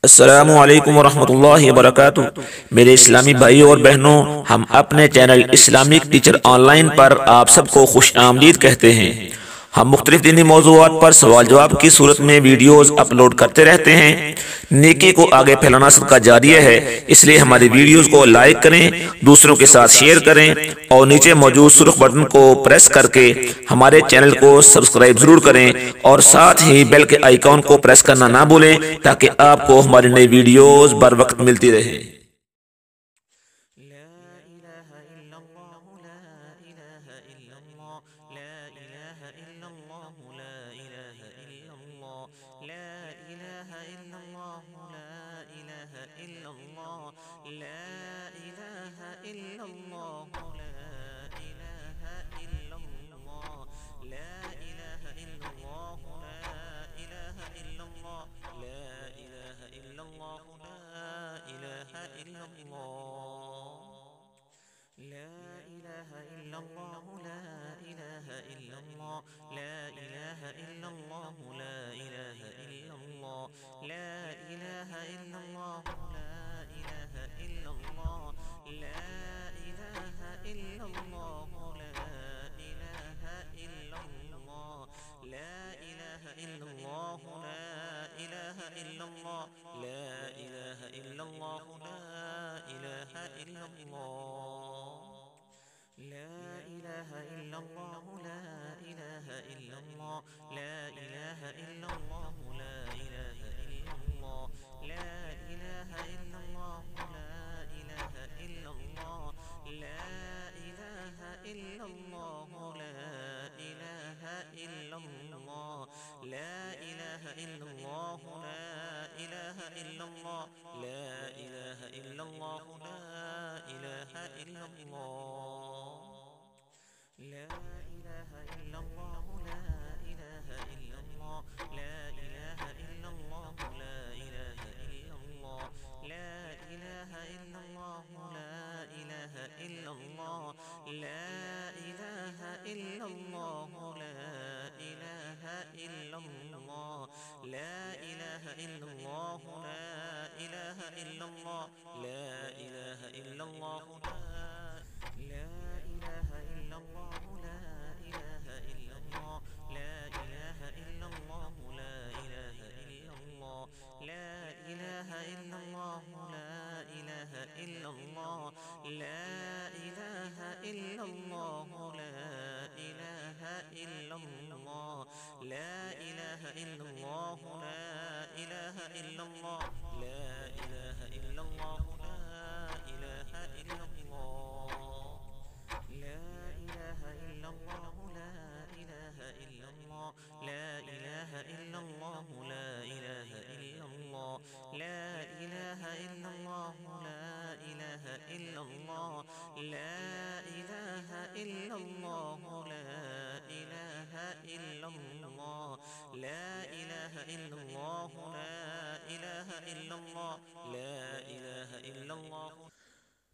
السلام علیکم ورحمۃ اللہ وبرکاتہ۔ میرے اسلامی بھائیوں اور بہنوں، ہم اپنے channel Islamic teacher online پر آپ سب کو خوش آمدید کہتے ہیں۔ ہم مختلف دینی موضوعات پر سوال جواب کی صورت میں ویڈیوز اپلوڈ کرتے رہتے ہیں۔ نیکی کو آگے پھیلانا صدقہ جاریہ ہے، اس لیے ہماری ویڈیوز کو لائک کریں، دوسروں کے ساتھ شیئر کریں اور نیچے موجود سرخ بٹن کو پریس کر کے ہمارے چینل کو سبسکرائب ضرور کریں اور ساتھ ہی بیل کے آئیکن کو پریس کرنا نہ بھولیں تاکہ آپ کو ہماری نئی ویڈیوز بر وقت ملتی رہے۔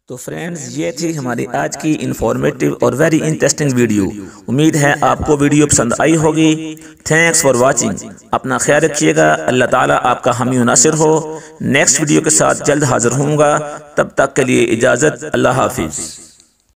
تو فرینڈز، یہ تھی ہماری آج کی انفارمیٹیو اور ویری انٹرسٹنگ ویڈیو۔ امید ہے آپ کو ویڈیو پسند آئی ہوگی۔ Thanks for watching. اپنا خیال رکھیے گا۔ اللہ تعالیٰ آپ کا حامی و ناصر ہو۔ نیکسٹ ویڈیو کے ساتھ جلد حاضر ہوں گا، تب تک کے لیے اجازت۔ اللہ حافظ۔